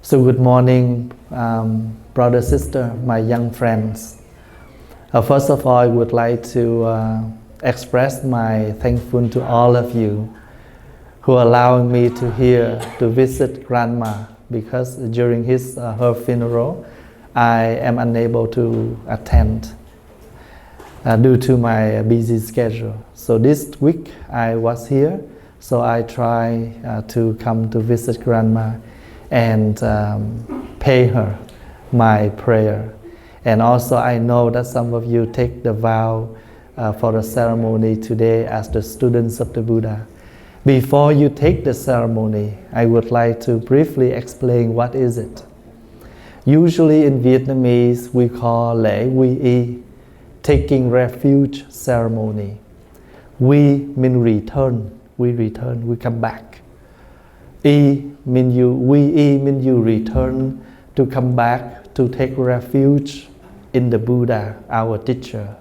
So good morning, brother, sister, my young friends. First of all, I would like to express my thankfulness to all of you who are allowing me to visit Grandma, because during her funeral, I am unable to attend due to my busy schedule. So this week I was here, so I try to come to visit Grandma and pay her my prayer. And also I know that some of you take the vow for the ceremony today as the students of the Buddha. Before you take the ceremony, I would like to briefly explain what is it. Usually in Vietnamese we call lễ quy y, taking refuge ceremony. We mean return, we come back. We mean you return to come back to take refuge in the Buddha, our teacher,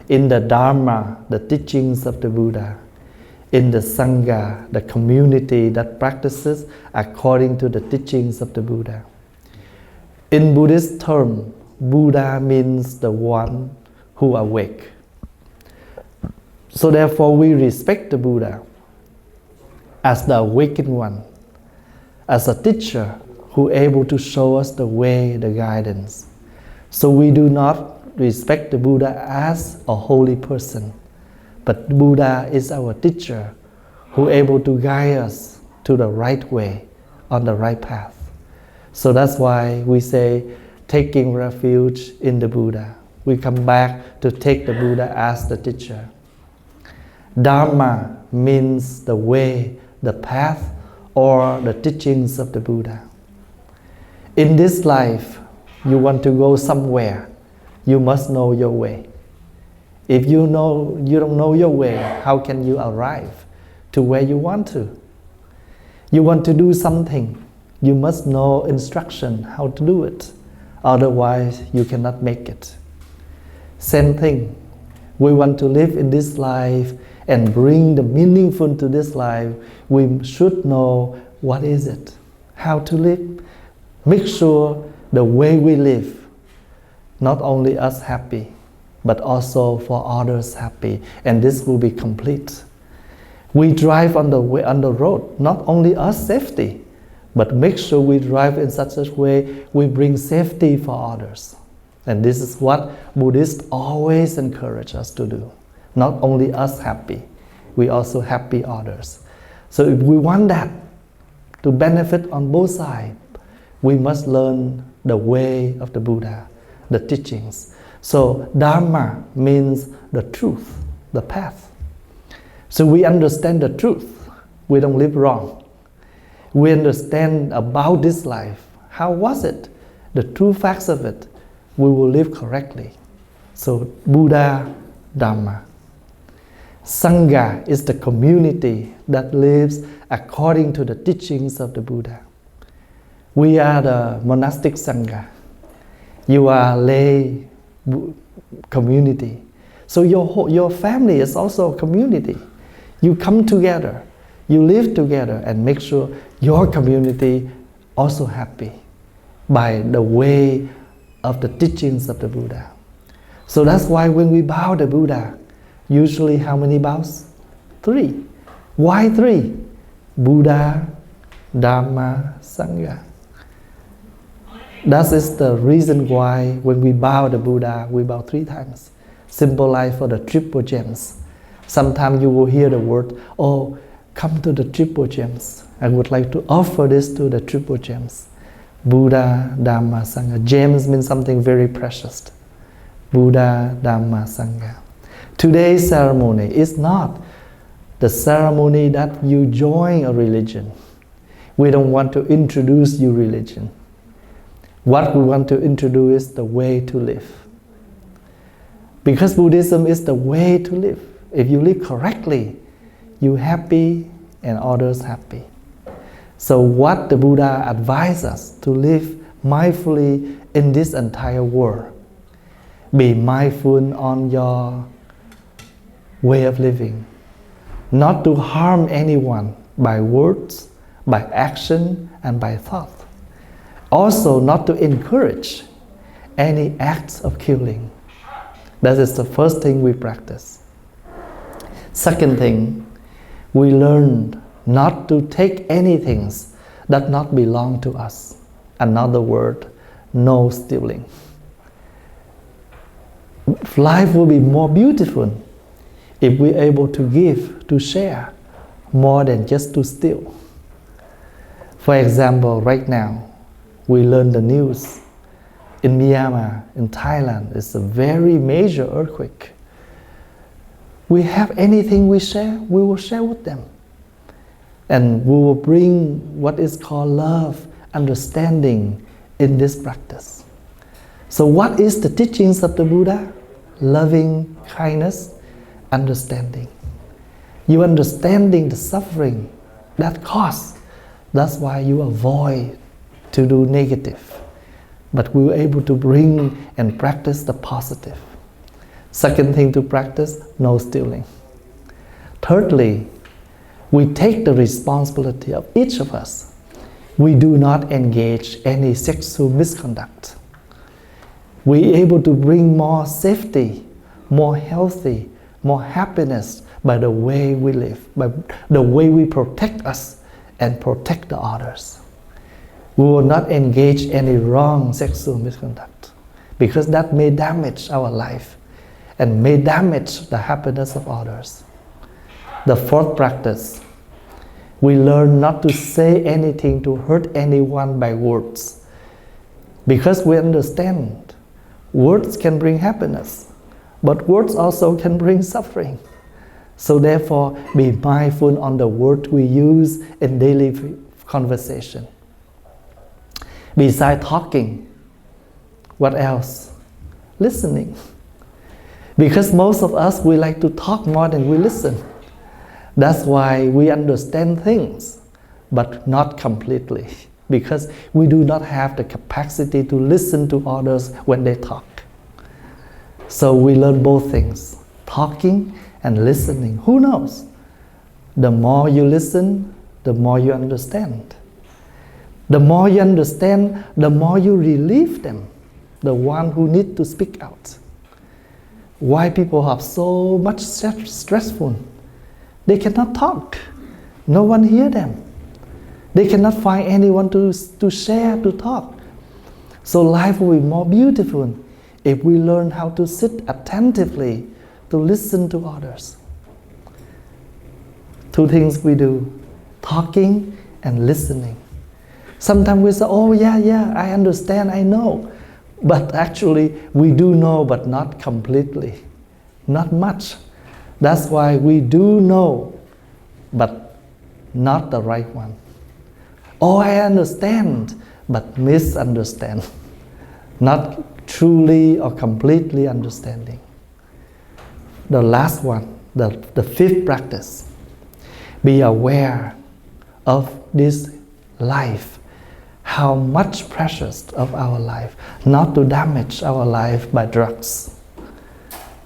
in the Dharma, the teachings of the Buddha, in the Sangha, the community that practices according to the teachings of the Buddha. In Buddhist term, Buddha means the one who awake. So therefore we respect the Buddha as the awakened one, as a teacher who able to show us the way, the guidance. So we do not respect the Buddha as a holy person, but Buddha is our teacher who able to guide us to the right way, on the right path. So that's why we say taking refuge in the Buddha. We come back to take the Buddha as the teacher. Dharma means the way, the path, or the teachings of the Buddha. In this life, you want to go somewhere, you must know your way. If you don't know your way, how can you arrive to where you want to? You want to do something, you must know instruction how to do it. Otherwise, you cannot make it. Same thing, we want to live in this life and bring the meaningful to this life. We should know what is it, how to live. Make sure the way we live, not only us happy, but also for others happy, and this will be complete. We drive on the road, not only us safety, but make sure we drive in such a way we bring safety for others. And this is what Buddhists always encourage us to do. Not only us happy, we also happy others. So if we want that to benefit on both sides, we must learn the way of the Buddha, the teachings. So Dharma means the truth, the path. So we understand the truth, we don't live wrong. We understand about this life, how was it, the true facts of it, we will live correctly. So Buddha, Dharma. Sangha is the community that lives according to the teachings of the Buddha. We are the monastic Sangha. You are lay community. So your family is also a community. You come together, you live together, and make sure your community also happy by the way of the teachings of the Buddha. So that's why when we bow the Buddha, usually how many bows? 3. Why 3? Buddha, Dharma, Sangha. That is the reason why when we bow the Buddha, we bow 3 times. Symbolize for the triple gems. Sometimes you will hear the word, oh, come to the triple gems. I would like to offer this to the triple gems. Buddha, Dharma, Sangha. Gems means something very precious. Buddha, Dharma, Sangha. Today's ceremony is not the ceremony that you join a religion. We don't want to introduce you religion. What we want to introduce is the way to live. Because Buddhism is the way to live. If you live correctly, you happy and others happy. So what the Buddha advises us to live mindfully in this entire world. Be mindful on your way of living. Not to harm anyone by words, by action, and by thought. Also, not to encourage any acts of killing. That is the first thing we practice. Second thing, we learn not to take anything that not belong to us. Another word, no stealing. Life will be more beautiful if we're able to give, to share, more than just to steal. For example, right now, we learn the news. In Myanmar, in Thailand, it's a very major earthquake. We have anything we share, we will share with them. And we will bring what is called love, understanding in this practice. So what is the teachings of the Buddha? Loving kindness, understanding. You understanding the suffering that caused. That's why you avoid to do negative. But we were able to bring and practice the positive. Second thing to practice, no stealing. Thirdly, we take the responsibility of each of us. We do not engage any sexual misconduct. We are able to bring more safety, more healthy, more happiness by the way we live, by the way we protect us and protect the others. We will not engage any wrong sexual misconduct because that may damage our life and may damage the happiness of others. The fourth practice, we learn not to say anything to hurt anyone by words because we understand words can bring happiness, but words also can bring suffering. So therefore, be mindful on the word we use in daily conversation. Besides talking, what else? Listening. Because most of us, we like to talk more than we listen. That's why we understand things, but not completely. Because we do not have the capacity to listen to others when they talk. So we learn both things, talking and listening. Who knows? The more you listen, the more you understand. The more you understand, the more you relieve them, the one who need to speak out. Why people have so much stressful? They cannot talk. No one hear them. They cannot find anyone to share, to talk. So life will be more beautiful if we learn how to sit attentively to listen to others. Two things we do, talking and listening. Sometimes we say, oh yeah, I understand, I know. But actually, we do know, but not completely. Not much. That's why we do know, but not the right one. Oh, I understand, but misunderstand. Not truly or completely understanding. The last one, the fifth practice. Be aware of this life, how much precious of our life, not to damage our life by drugs,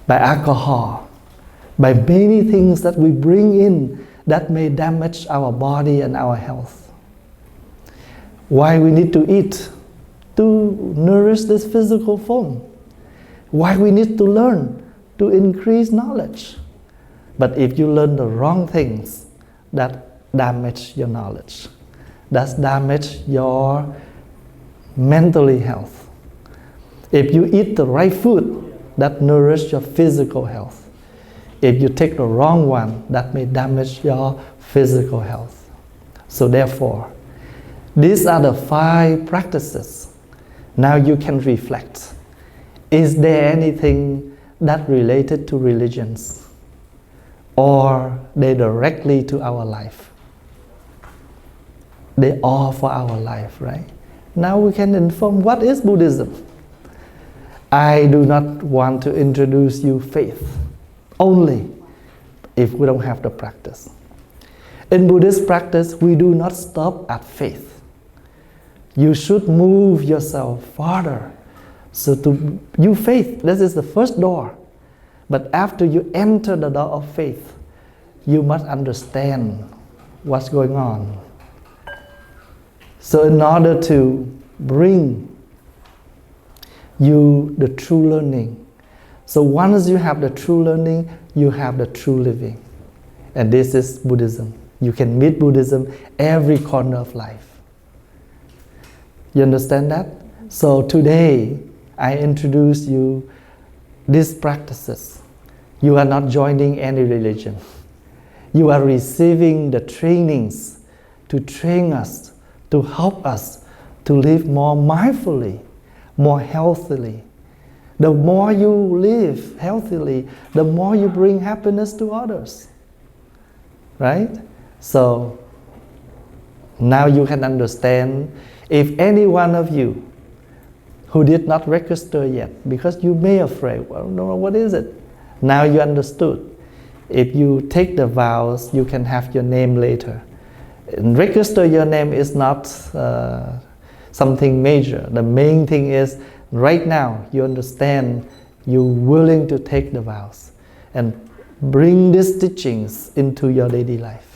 by alcohol, by many things that we bring in that may damage our body and our health. Why we need to eat? To nourish this physical form. Why we need to learn? To increase knowledge. But if you learn the wrong things, that damage your knowledge. That damage your mentally health. If you eat the right food, that nourish your physical health. If you take the wrong one, that may damage your physical health. So therefore, these are the 5 practices. Now you can reflect. Is there anything that related to religions? Or they directly to our life? They are for our life, right? Now we can inform what is Buddhism. I do not want to introduce you faith only if we don't have the practice. In Buddhist practice, we do not stop at faith. You should move yourself farther. So to you faith, this is the first door. But after you enter the door of faith, you must understand what's going on. So in order to bring you the true learning. So once you have the true learning, you have the true living. And this is Buddhism. You can meet Buddhism every corner of life. You understand that? So today, I introduce you these practices. You are not joining any religion. You are receiving the trainings to train us, to help us to live more mindfully, more healthily. The more you live healthily, the more you bring happiness to others. Right? So now you can understand, if any one of you who did not register yet, because you may afraid, well, no, what is it? Now you understood. If you take the vows, you can have your name later. And register your name is not something major. The main thing is, right now, you understand, you're willing to take the vows and bring these teachings into your daily life.